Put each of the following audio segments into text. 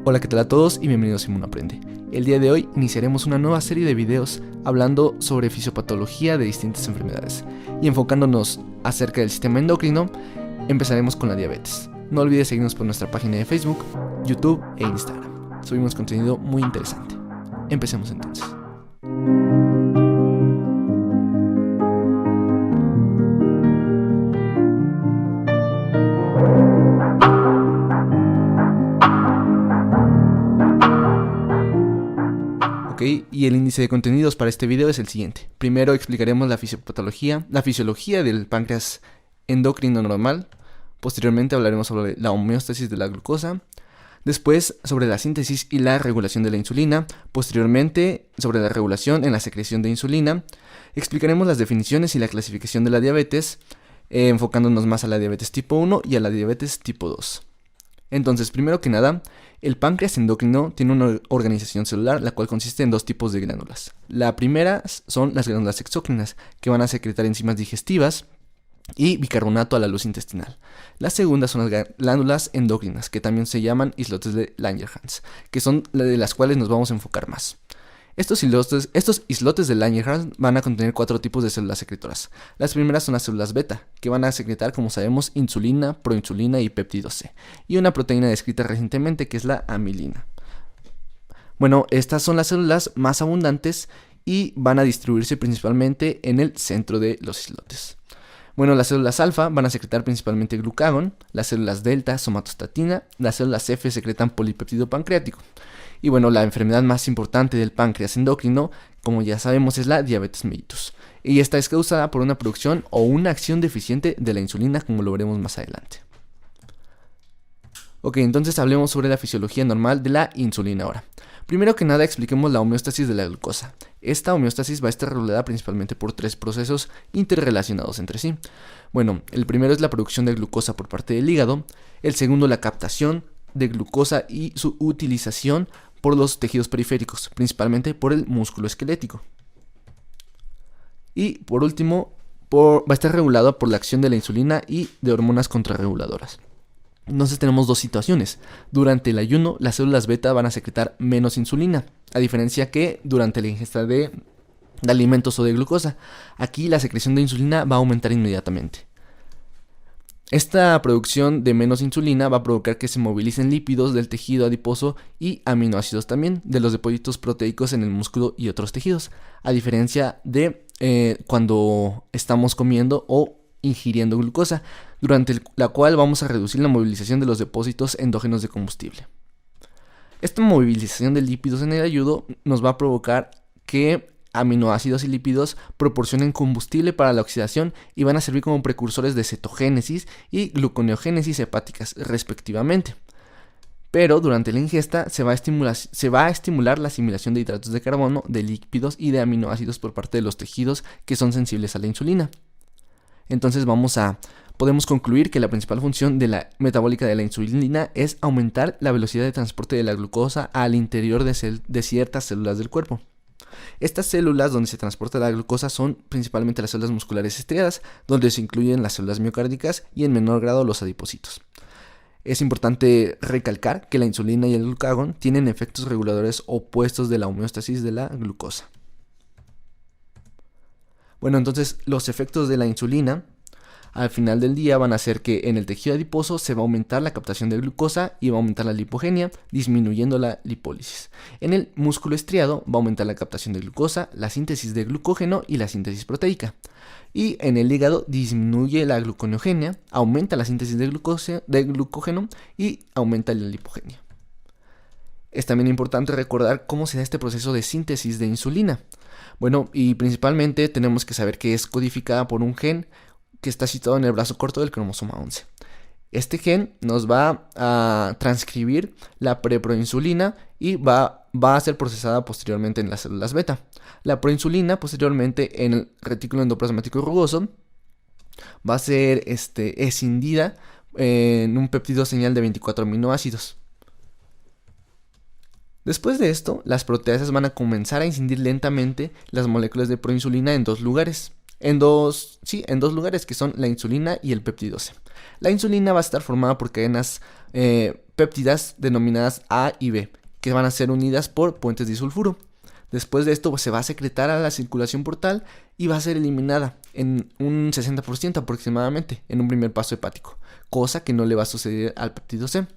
Hola, ¿qué tal a todos? Y bienvenidos a Inmuno Aprende. El día de hoy iniciaremos una nueva serie de videos hablando sobre fisiopatología de distintas enfermedades. Y enfocándonos acerca del sistema endocrino, empezaremos con la diabetes. No olvides seguirnos por nuestra página de Facebook, YouTube e Instagram. Subimos contenido muy interesante. Empecemos entonces. Y el índice de contenidos para este video es el siguiente. Primero explicaremos la fisiología del páncreas endocrino normal. Posteriormente hablaremos sobre la homeostasis de la glucosa. Después sobre la síntesis y la regulación de la insulina. Posteriormente sobre la regulación en la secreción de insulina. Explicaremos las definiciones y la clasificación de la diabetes, enfocándonos más a la diabetes tipo 1 y a la diabetes tipo 2. Entonces, primero que nada, el páncreas endocrino tiene una organización celular, la cual consiste en dos tipos de glándulas. La primera son las glándulas exócrinas, que van a secretar enzimas digestivas y bicarbonato a la luz intestinal. La segunda son las glándulas endocrinas, que también se llaman islotes de Langerhans, que son de las cuales nos vamos a enfocar más. Estos islotes de Langerhans van a contener 4 tipos de células secretoras. Las primeras son las células beta, que van a secretar, como sabemos, insulina, proinsulina y péptido C, y una proteína descrita recientemente que es la amilina. Bueno, estas son las células más abundantes y van a distribuirse principalmente en el centro de los islotes. Bueno, las células alfa van a secretar principalmente glucagón, las células delta somatostatina, las células F secretan polipéptido pancreático. Y bueno, la enfermedad más importante del páncreas endocrino, como ya sabemos, es la diabetes mellitus. Y esta es causada por una producción o una acción deficiente de la insulina, como lo veremos más adelante. Ok, entonces hablemos sobre la fisiología normal de la insulina ahora. Primero que nada expliquemos la homeostasis de la glucosa. Esta homeostasis va a estar regulada principalmente por 3 procesos interrelacionados entre sí. Bueno, el primero es la producción de glucosa por parte del hígado, el segundo la captación de glucosa y su utilización por los tejidos periféricos, principalmente por el músculo esquelético. Y por último, va a estar regulado por la acción de la insulina y de hormonas contrarreguladoras. Entonces tenemos dos situaciones. Durante el ayuno, las células beta van a secretar menos insulina, a diferencia que durante la ingesta de alimentos o de glucosa. Aquí la secreción de insulina va a aumentar inmediatamente. Esta producción de menos insulina va a provocar que se movilicen lípidos del tejido adiposo y aminoácidos también de los depósitos proteicos en el músculo y otros tejidos, a diferencia de cuando estamos comiendo o ingiriendo glucosa, durante la cual vamos a reducir la movilización de los depósitos endógenos de combustible. Esta movilización de lípidos en el ayuno nos va a provocar que aminoácidos y lípidos proporcionen combustible para la oxidación y van a servir como precursores de cetogénesis y gluconeogénesis hepáticas respectivamente. Pero durante la ingesta se va a estimular la asimilación de hidratos de carbono, de lípidos y de aminoácidos por parte de los tejidos que son sensibles a la insulina. Entonces podemos concluir que la principal función de la metabólica de la insulina es aumentar la velocidad de transporte de la glucosa al interior de ciertas células del cuerpo. Estas células donde se transporta la glucosa son principalmente las células musculares estriadas, donde se incluyen las células miocárdicas y en menor grado los adipocitos. Es importante recalcar que la insulina y el glucagón tienen efectos reguladores opuestos de la homeostasis de la glucosa. Bueno, entonces los efectos de la insulina al final del día van a hacer que en el tejido adiposo se va a aumentar la captación de glucosa y va a aumentar la lipogenia, disminuyendo la lipólisis. En el músculo estriado va a aumentar la captación de glucosa, la síntesis de glucógeno y la síntesis proteica. Y en el hígado disminuye la gluconeogenia, aumenta la síntesis de glucógeno y aumenta la lipogenia. Es también importante recordar cómo se da este proceso de síntesis de insulina. Bueno, y principalmente tenemos que saber que es codificada por un gen que está situado en el brazo corto del cromosoma 11. Este gen nos va a transcribir la preproinsulina y va a ser procesada posteriormente en las células beta. La proinsulina posteriormente en el retículo endoplasmático rugoso va a ser escindida en un péptido señal de 24 aminoácidos. Después de esto, las proteasas van a comenzar a incidir lentamente las moléculas de proinsulina en 2 lugares. en dos lugares que son la insulina y el péptido C. La insulina va a estar formada por cadenas péptidas denominadas A y B, que van a ser unidas por puentes disulfuro. Después de esto pues, se va a secretar a la circulación portal y va a ser eliminada en un 60% aproximadamente en un primer paso hepático, cosa que no le va a suceder al péptido C.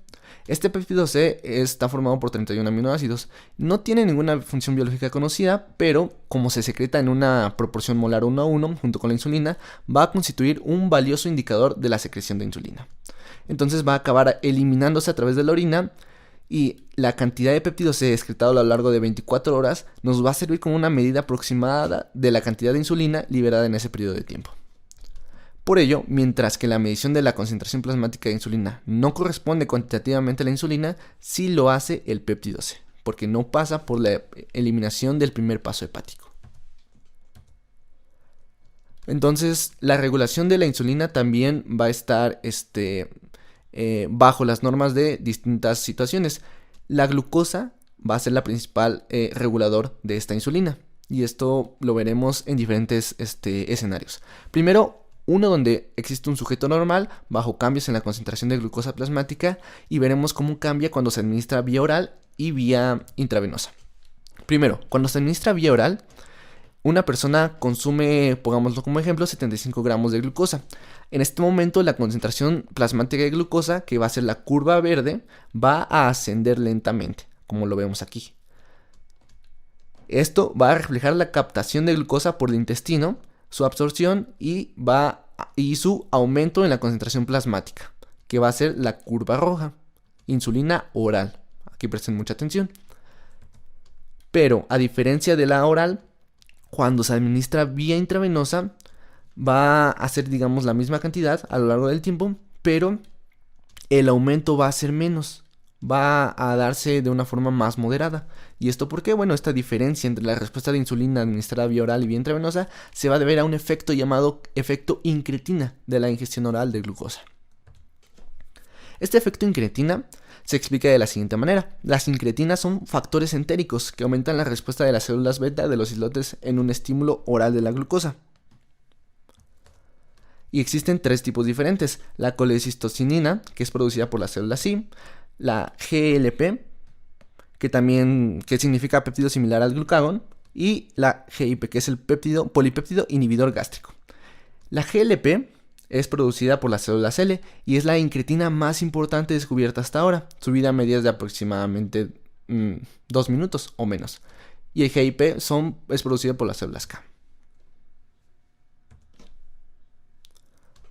Este péptido C está formado por 31 aminoácidos. No tiene ninguna función biológica conocida, pero como se secreta en una proporción molar 1 a 1 junto con la insulina, va a constituir un valioso indicador de la secreción de insulina. Entonces va a acabar eliminándose a través de la orina y la cantidad de péptido C excretado a lo largo de 24 horas nos va a servir como una medida aproximada de la cantidad de insulina liberada en ese periodo de tiempo. Por ello, mientras que la medición de la concentración plasmática de insulina no corresponde cuantitativamente a la insulina, sí lo hace el péptido C, porque no pasa por la eliminación del primer paso hepático. Entonces, la regulación de la insulina también va a estar bajo las normas de distintas situaciones. La glucosa va a ser la principal regulador de esta insulina, y esto lo veremos en diferentes escenarios. Primero, uno donde existe un sujeto normal bajo cambios en la concentración de glucosa plasmática y veremos cómo cambia cuando se administra vía oral y vía intravenosa. Primero, cuando se administra vía oral, una persona consume, pongámoslo como ejemplo, 75 gramos de glucosa. En este momento la concentración plasmática de glucosa, que va a ser la curva verde, va a ascender lentamente, como lo vemos aquí. Esto va a reflejar la captación de glucosa por el intestino, su absorción y su aumento en la concentración plasmática, que va a ser la curva roja, insulina oral. Aquí presten mucha atención. Pero a diferencia de la oral, cuando se administra vía intravenosa, va a ser, digamos, la misma cantidad a lo largo del tiempo, pero el aumento va a ser menos. Va a darse de una forma más moderada. ¿Y esto por qué? Bueno, esta diferencia entre la respuesta de insulina administrada vía oral y vía intravenosa se va a deber a un efecto llamado efecto incretina de la ingestión oral de glucosa. Este efecto incretina se explica de la siguiente manera. Las incretinas son factores entéricos que aumentan la respuesta de las células beta de los islotes en un estímulo oral de la glucosa. Y existen tres tipos diferentes: la colecistocinina, que es producida por las células C, la GLP, que significa péptido similar al glucagón, y la GIP, que es el polipéptido inhibidor gástrico. La GLP es producida por las células L y es la incretina más importante descubierta hasta ahora. Su vida media es de aproximadamente 2 minutos o menos. Y el GIP es producido por las células K.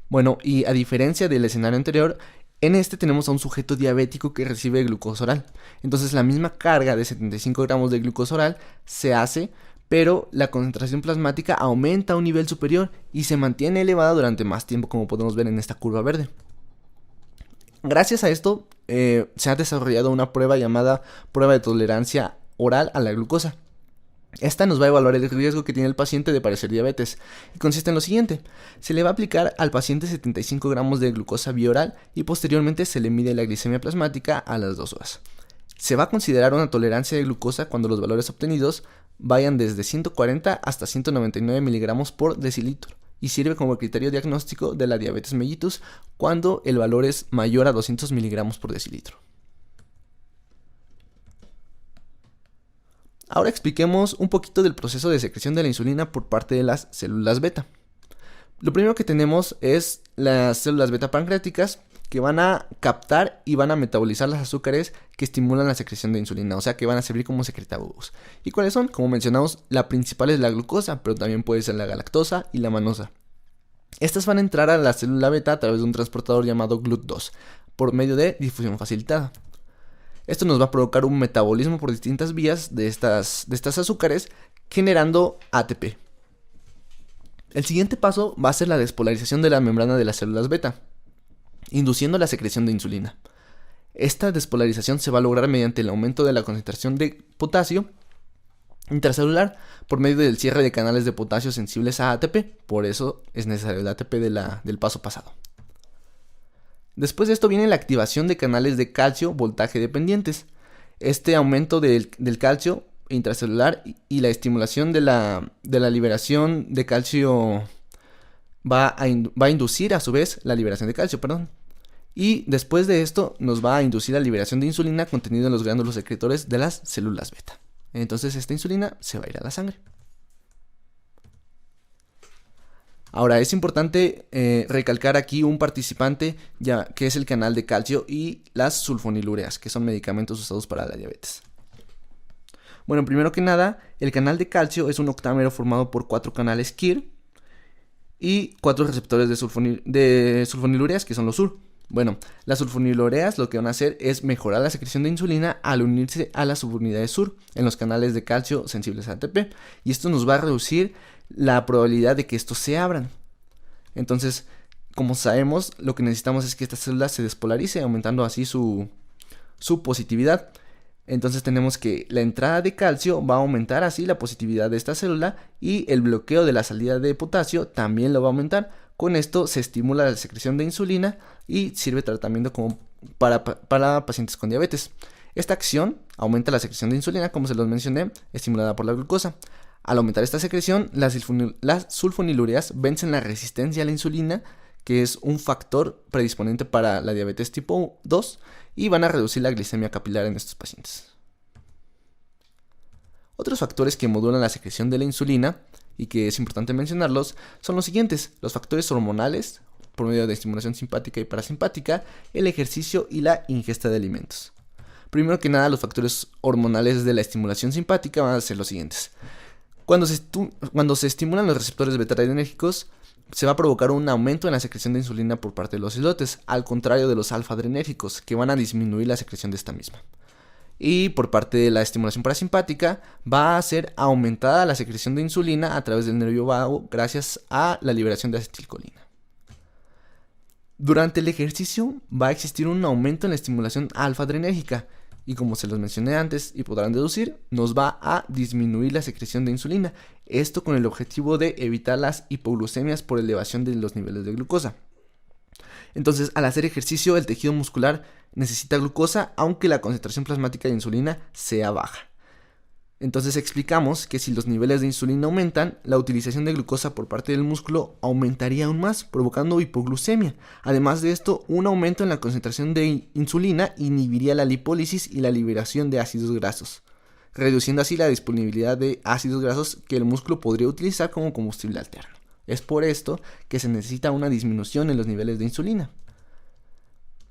Bueno, y a diferencia del escenario anterior, en este tenemos a un sujeto diabético que recibe glucosa oral. Entonces la misma carga de 75 gramos de glucosa oral se hace, pero la concentración plasmática aumenta a un nivel superior y se mantiene elevada durante más tiempo, como podemos ver en esta curva verde. Gracias a esto se ha desarrollado una prueba llamada prueba de tolerancia oral a la glucosa. Esta nos va a evaluar el riesgo que tiene el paciente de padecer diabetes y consiste en lo siguiente: se le va a aplicar al paciente 75 gramos de glucosa vía oral y posteriormente se le mide la glicemia plasmática a las 2 horas. Se va a considerar una tolerancia de glucosa cuando los valores obtenidos vayan desde 140 hasta 199 miligramos por decilitro y sirve como criterio diagnóstico de la diabetes mellitus cuando el valor es mayor a 200 miligramos por decilitro. Ahora expliquemos un poquito del proceso de secreción de la insulina por parte de las células beta. Lo primero que tenemos es las células beta pancreáticas, que van a captar y van a metabolizar los azúcares que estimulan la secreción de insulina, o sea que van a servir como secretagogos. ¿Y cuáles son? Como mencionamos, la principal es la glucosa, pero también puede ser la galactosa y la manosa. Estas van a entrar a la célula beta a través de un transportador llamado GLUT2, por medio de difusión facilitada. Esto nos va a provocar un metabolismo por distintas vías de estas azúcares, generando ATP. El siguiente paso va a ser la despolarización de la membrana de las células beta, induciendo la secreción de insulina. Esta despolarización se va a lograr mediante el aumento de la concentración de potasio intracelular por medio del cierre de canales de potasio sensibles a ATP. Por eso es necesario el ATP del paso pasado. Después de esto viene la activación de canales de calcio voltaje dependientes. Este aumento del calcio intracelular y la estimulación de la liberación de calcio va a inducir a su vez la liberación de calcio, perdón. Y después de esto nos va a inducir la liberación de insulina contenida en los glándulos secretores de las células beta. Entonces esta insulina se va a ir a la sangre. Ahora es importante recalcar aquí un participante ya que es el canal de calcio y las sulfonilureas, que son medicamentos usados para la diabetes. Bueno, primero que nada, el canal de calcio es un octámero formado por 4 canales KIR y 4 receptores de sulfonilureas, que son los SUR. Bueno, las sulfonilureas lo que van a hacer es mejorar la secreción de insulina al unirse a las subunidades SUR en los canales de calcio sensibles a ATP, y esto nos va a reducir la probabilidad de que estos se abran. Entonces, como sabemos, lo que necesitamos es que esta célula se despolarice, aumentando así su positividad. Entonces tenemos que la entrada de calcio va a aumentar así la positividad de esta célula, y el bloqueo de la salida de potasio también lo va a aumentar. Con esto se estimula la secreción de insulina y sirve tratamiento como para pacientes con diabetes. Esta acción aumenta la secreción de insulina, como se los mencioné, estimulada por la glucosa. Al aumentar esta secreción, las sulfonilureas vencen la resistencia a la insulina, que es un factor predisponente para la diabetes tipo 2, y van a reducir la glicemia capilar en estos pacientes. Otros factores que modulan la secreción de la insulina, y que es importante mencionarlos, son los siguientes: los factores hormonales, por medio de estimulación simpática y parasimpática, el ejercicio y la ingesta de alimentos. Primero que nada, los factores hormonales de la estimulación simpática van a ser los siguientes. Cuando se estimulan los receptores beta-adrenérgicos, se va a provocar un aumento en la secreción de insulina por parte de los islotes, al contrario de los alfa-adrenérgicos, que van a disminuir la secreción de esta misma. Y por parte de la estimulación parasimpática, va a ser aumentada la secreción de insulina a través del nervio vago gracias a la liberación de acetilcolina. Durante el ejercicio va a existir un aumento en la estimulación alfa-adrenérgica, y como se los mencioné antes y podrán deducir, nos va a disminuir la secreción de insulina. Esto con el objetivo de evitar las hipoglucemias por elevación de los niveles de glucosa. Entonces, al hacer ejercicio, el tejido muscular necesita glucosa, aunque la concentración plasmática de insulina sea baja. Entonces explicamos que si los niveles de insulina aumentan, la utilización de glucosa por parte del músculo aumentaría aún más, provocando hipoglucemia. Además de esto, un aumento en la concentración de insulina inhibiría la lipólisis y la liberación de ácidos grasos, reduciendo así la disponibilidad de ácidos grasos que el músculo podría utilizar como combustible alterno. Es por esto que se necesita una disminución en los niveles de insulina.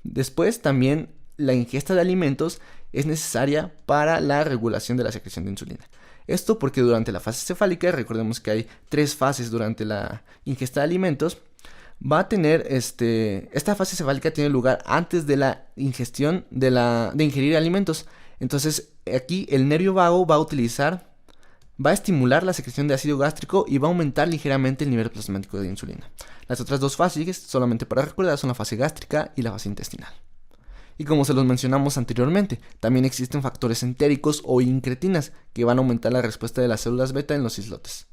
Después, también la ingesta de alimentos es necesaria para la regulación de la secreción de insulina. Esto porque durante la fase cefálica, recordemos que hay 3 fases durante la ingesta de alimentos, va a tener esta fase cefálica tiene lugar antes de la ingestión de ingerir alimentos. Entonces aquí el nervio vago va a estimular la secreción de ácido gástrico y va a aumentar ligeramente el nivel plasmático de insulina. Las otras 2 fases, solamente para recordar, son la fase gástrica y la fase intestinal. Y como se los mencionamos anteriormente, también existen factores entéricos o incretinas que van a aumentar la respuesta de las células beta en los islotes.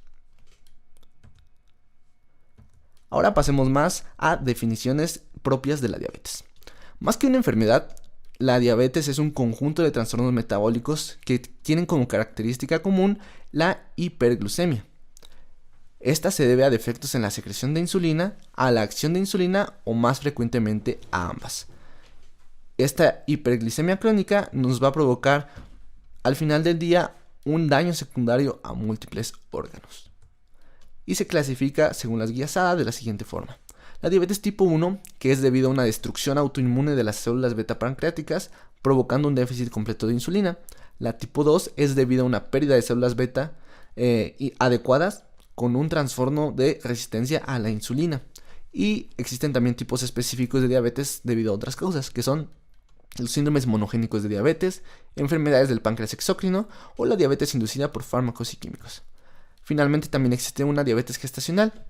Ahora pasemos más a definiciones propias de la diabetes. Más que una enfermedad, la diabetes es un conjunto de trastornos metabólicos que tienen como característica común la hiperglucemia. Esta se debe a defectos en la secreción de insulina, a la acción de insulina o más frecuentemente a ambas. Esta hiperglicemia crónica nos va a provocar al final del día un daño secundario a múltiples órganos. Y se clasifica según las guías ADA de la siguiente forma. La diabetes tipo 1, que es debido a una destrucción autoinmune de las células beta pancreáticas, provocando un déficit completo de insulina. La tipo 2 es debido a una pérdida de células beta adecuadas con un trastorno de resistencia a la insulina. Y existen también tipos específicos de diabetes debido a otras causas, que son los síndromes monogénicos de diabetes, enfermedades del páncreas exócrino o la diabetes inducida por fármacos y químicos. Finalmente también existe una diabetes gestacional,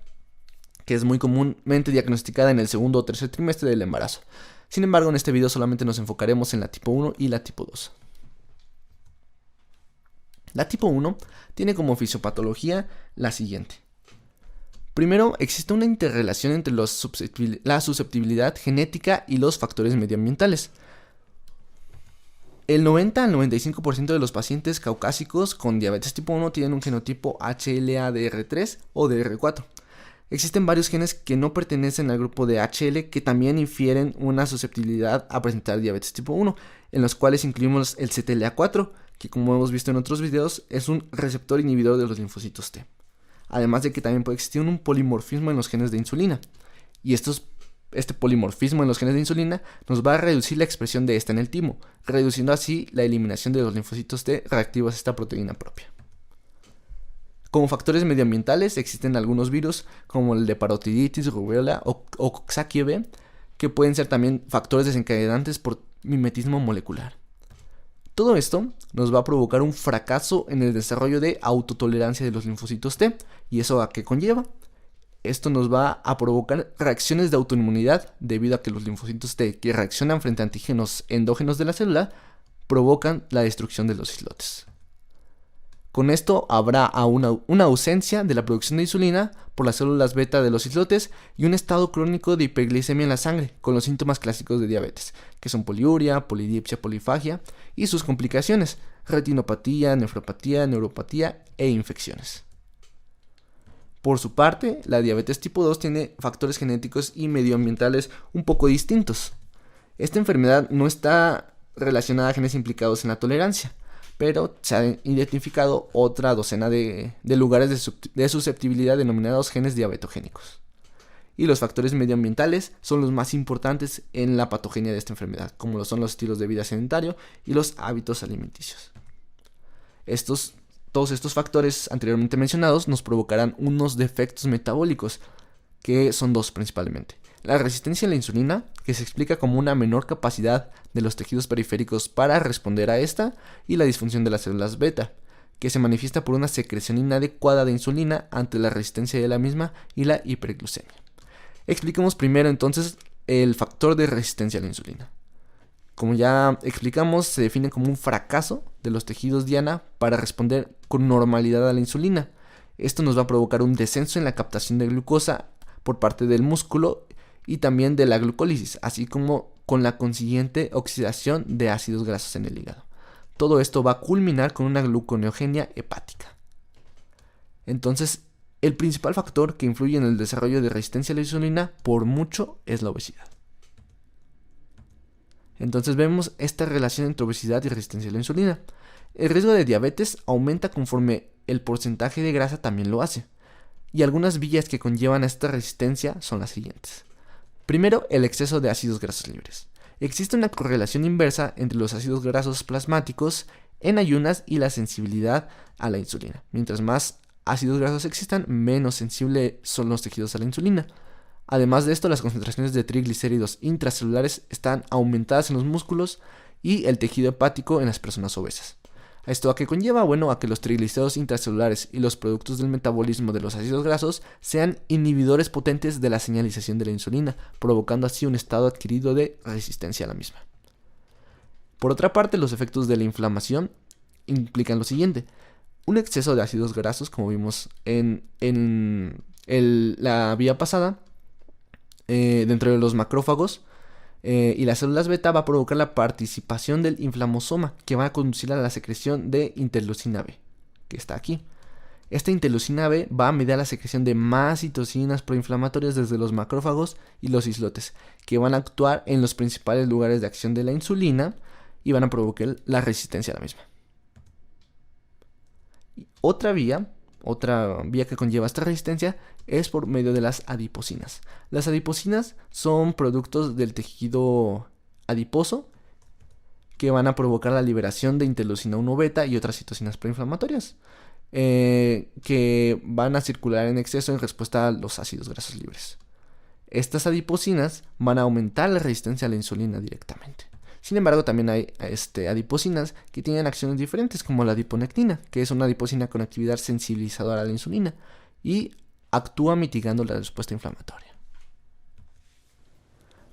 que es muy comúnmente diagnosticada en el segundo o tercer trimestre del embarazo. Sin embargo, en este video solamente nos enfocaremos en la tipo 1 y la tipo 2. La tipo 1 tiene como fisiopatología la siguiente. Primero, existe una interrelación entre la susceptibilidad genética y los factores medioambientales. El 90 al 95% de los pacientes caucásicos con diabetes tipo 1 tienen un genotipo HLA-DR3 o DR4. Existen varios genes que no pertenecen al grupo de HL que también infieren una susceptibilidad a presentar diabetes tipo 1, en los cuales incluimos el CTLA4, que como hemos visto en otros videos es un receptor inhibidor de los linfocitos T. Además de que también puede existir un polimorfismo en los genes de insulina. Y este polimorfismo en los genes de insulina nos va a reducir la expresión de esta en el timo, reduciendo así la eliminación de los linfocitos T reactivos a esta proteína propia. Como factores medioambientales existen algunos virus como el de parotiditis, rubella o Coxsackie B, que pueden ser también factores desencadenantes por mimetismo molecular. Todo esto nos va a provocar un fracaso en el desarrollo de autotolerancia de los linfocitos T. ¿Y eso a qué conlleva? Esto nos va a provocar reacciones de autoinmunidad debido a que los linfocitos T que reaccionan frente a antígenos endógenos de la célula provocan la destrucción de los islotes. Con esto habrá una ausencia de la producción de insulina por las células beta de los islotes y un estado crónico de hiperglicemia en la sangre, con los síntomas clásicos de diabetes, que son poliuria, polidipsia, polifagia y sus complicaciones, retinopatía, nefropatía, neuropatía e infecciones. Por su parte, la diabetes tipo 2 tiene factores genéticos y medioambientales un poco distintos. Esta enfermedad no está relacionada a genes implicados en la tolerancia, pero se han identificado otra docena de lugares de susceptibilidad denominados genes diabetogénicos. Y los factores medioambientales son los más importantes en la patogenia de esta enfermedad, como lo son los estilos de vida sedentario y los hábitos alimenticios. Todos estos factores anteriormente mencionados nos provocarán unos defectos metabólicos, que son dos principalmente. La resistencia a la insulina, que se explica como una menor capacidad de los tejidos periféricos para responder a esta, y la disfunción de las células beta, que se manifiesta por una secreción inadecuada de insulina ante la resistencia de la misma y la hiperglucemia. Expliquemos primero entonces el factor de resistencia a la insulina. Como ya explicamos, se define como un fracaso de los tejidos diana para responder con normalidad a la insulina. Esto nos va a provocar un descenso en la captación de glucosa por parte del músculo y también de la glucólisis, así como con la consiguiente oxidación de ácidos grasos en el hígado. Todo esto va a culminar con una gluconeogenia hepática. Entonces, el principal factor que influye en el desarrollo de resistencia a la insulina, por mucho, es la obesidad. Entonces vemos esta relación entre obesidad y resistencia a la insulina. El riesgo de diabetes aumenta conforme el porcentaje de grasa también lo hace. Y algunas vías que conllevan a esta resistencia son las siguientes. Primero, el exceso de ácidos grasos libres. Existe una correlación inversa entre los ácidos grasos plasmáticos en ayunas y la sensibilidad a la insulina. Mientras más ácidos grasos existan, menos sensibles son los tejidos a la insulina. Además de esto, las concentraciones de triglicéridos intracelulares están aumentadas en los músculos y el tejido hepático en las personas obesas. ¿Esto a qué conlleva? Bueno, a que los triglicéridos intracelulares y los productos del metabolismo de los ácidos grasos sean inhibidores potentes de la señalización de la insulina, provocando así un estado adquirido de resistencia a la misma. Por otra parte, los efectos de la inflamación implican lo siguiente. Un exceso de ácidos grasos, como vimos en la vía pasada, dentro de los macrófagos, y las células beta va a provocar la participación del inflamosoma, que va a conducir a la secreción de interleucina B, que está aquí. Esta interleucina B va a mediar la secreción de más citocinas proinflamatorias desde los macrófagos y los islotes, que van a actuar en los principales lugares de acción de la insulina y van a provocar la resistencia a la misma. Otra vía que conlleva esta resistencia es por medio de las adipocinas. Las adipocinas son productos del tejido adiposo que van a provocar la liberación de interleucina 1 beta y otras citocinas proinflamatorias que van a circular en exceso en respuesta a los ácidos grasos libres. Estas adipocinas van a aumentar la resistencia a la insulina directamente. Sin embargo, también hay adipocinas que tienen acciones diferentes, como la adiponectina, que es una adipocina con actividad sensibilizadora a la insulina y actúa mitigando la respuesta inflamatoria.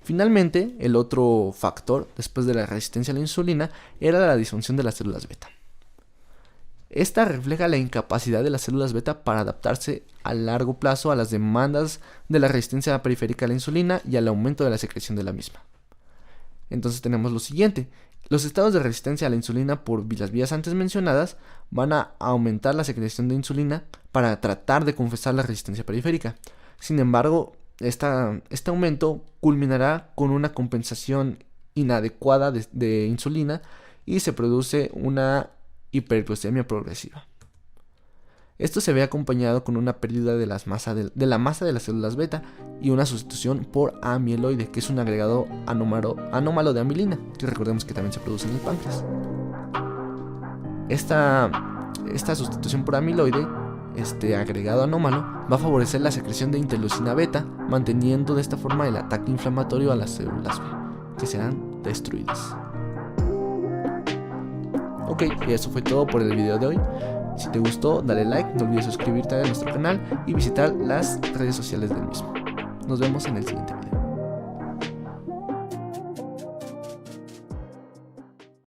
Finalmente, el otro factor, después de la resistencia a la insulina, era la disfunción de las células beta. Esta refleja la incapacidad de las células beta para adaptarse a largo plazo a las demandas de la resistencia periférica a la insulina y al aumento de la secreción de la misma. Entonces tenemos lo siguiente. Los estados de resistencia a la insulina por las vías antes mencionadas van a aumentar la secreción de insulina para tratar de compensar la resistencia periférica. Sin embargo, este aumento culminará con una compensación inadecuada de insulina y se produce una hiperglucemia progresiva. Esto se ve acompañado con una pérdida de la masa de las células beta y una sustitución por amiloide, que es un agregado anómalo de amilina, que recordemos que también se produce en el páncreas. Esta sustitución por amiloide, este agregado anómalo, va a favorecer la secreción de interleucina beta, manteniendo de esta forma el ataque inflamatorio a las células B, que serán destruidas. Ok, y eso fue todo por el video de hoy. Si te gustó, dale like, no olvides suscribirte a nuestro canal y visitar las redes sociales del mismo. Nos vemos en el siguiente video.